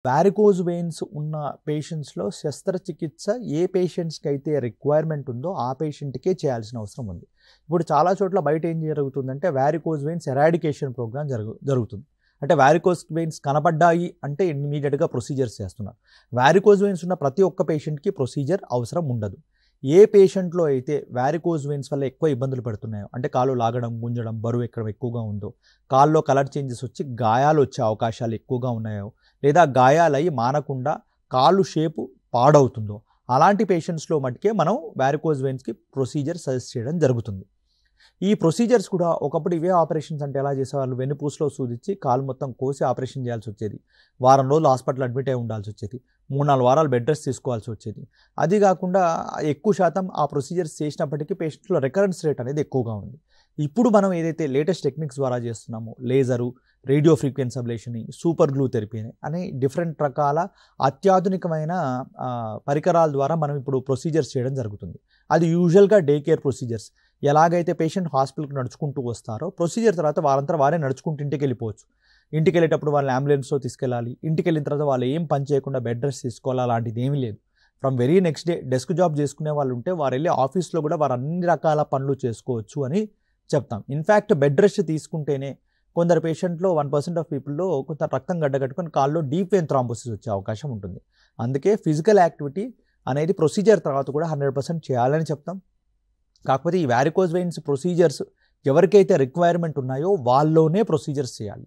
Varicose veins ఉన్న పేషెంట్స్‌లో శస్త్రచికిత్స ఏ పేషెంట్స్‌కైతే requirement ఉందో ఆ పేషెంట్‌కే చేయాల్సిన అవసరం ఉంది. ఇప్పుడు చాలా చోట్ల బయట ఏం జరుగుతుందంటే వారికోజ్ వెయిన్స్ ఎరాడికేషన్ ప్రోగ్రామ్ జరుగుతుంది. అంటే వారికోజ్ వెయిన్స్ కనపడ్డాయి అంటే ఇమ్మీడియేట్‌గా ప్రొసీజర్స్ చేస్తున్నారు. వారికోజ్ వెయిన్స్ ఉన్న ప్రతి ఒక్క పేషెంట్‌కి ప్రొసీజర్ అవసరం ఉండదు. ఏ పేషెంట్‌లో అయితే వారికోజ్ వెయిన్స్ వల్ల ఎక్కువ ఇబ్బందులు పడుతున్నాయో, అంటే కాళ్ళు లాగడం, గుంజడం, బరువు ఎక్కడం ఎక్కువగా ఉందో, కాల్లో కలర్ చేంజెస్ వచ్చి గాయాలు వచ్చే అవకాశాలు ఎక్కువగా ఉన్నాయో, లేదా గాయాలయ్యి మానకుండా కాళ్ళు షేపు పాడవుతుందో, అలాంటి పేషెంట్స్‌లో మటుకే మనం వారికోజ్ వెయిన్స్‌కి ప్రొసీజర్ సజెస్ట్ చేయడం జరుగుతుంది. ఈ ప్రొసీజర్స్ కూడా ఒకప్పుడు ఇవే ఆపరేషన్స్ అంటే ఎలా చేసేవాళ్ళు, వెన్నుపూసలో సూదిచ్చి కాలు మొత్తం కోసి ఆపరేషన్ చేయాల్సి వచ్చేది. వారం రోజులు హాస్పిటల్ అడ్మిట్ అయి ఉండాల్సి వచ్చేది. 3-4 వారాలు బెడ్ రెస్ట్ తీసుకోవాల్సి వచ్చేది. అది కాకుండా ఎక్కువ శాతం ఆ ప్రొసీజర్స్ చేసినప్పటికీ పేషెంట్స్‌లో రికరెన్స్ రేట్ అనేది ఎక్కువగా ఉంది. ఇప్పుడు మనం ఏదైతే లేటెస్ట్ టెక్నిక్స్ ద్వారా చేస్తున్నామో, laser, radio frequency ablation, super glue therapy అనే డిఫరెంట్ రకాల అత్యాధునికమైన పరికరాల ద్వారా మనం ఇప్పుడు ప్రొసీజర్స్ చేయడం జరుగుతుంది. అది యూజువల్‌గా డే కేర్ ప్రొసీజర్స్. ఎలాగైతే పేషెంట్ హాస్పిటల్‌కి నడుచుకుంటూ వస్తారో ప్రొసీజర్ తర్వాత వారంతా వారే నడుచుకుంటూ ఇంటికెళ్ళిపోవచ్చు. ఇంటికెళ్ళేటప్పుడు వాళ్ళని అంబులెన్స్‌లో తీసుకెళ్ళాలి. ఇంటికెళ్ళిన తర్వాత వాళ్ళు ఏం పని చేయకుండా బెడ్ రెస్ట్ తీసుకోవాలి, అలాంటిది ఏమీ లేదు. From very next day desk job చేసుకునే వాళ్ళు ఉంటే వారు వెళ్ళి ఆఫీస్‌లో కూడా వారు అన్ని రకాల పనులు చేసుకోవచ్చు అని చెప్తాం. ఇన్‌ఫాక్ట్ బెడ్ రెస్ట్ తీసుకుంటేనే కొందరు పేషెంట్‌లో 1% ఆఫ్ పీపుల్‌లో కొంత రక్తం గడ్డకట్టుకొని కాల్లో డీప్ వెయిన్ థ్రాంబోసిస్ వచ్చే అవకాశం ఉంటుంది. అందుకే ఫిజికల్ యాక్టివిటీ అనేది ప్రొసీజర్ తర్వాత కూడా 100% చేయాలని చెప్తాం. కాకపోతే ఈ వారికోజ్ వెయిన్స్ ప్రొసీజర్స్ ఎవరికైతే రిక్వైర్మెంట్ ఉన్నాయో వాళ్ళలోనే ప్రొసీజర్స్ చేయాలి.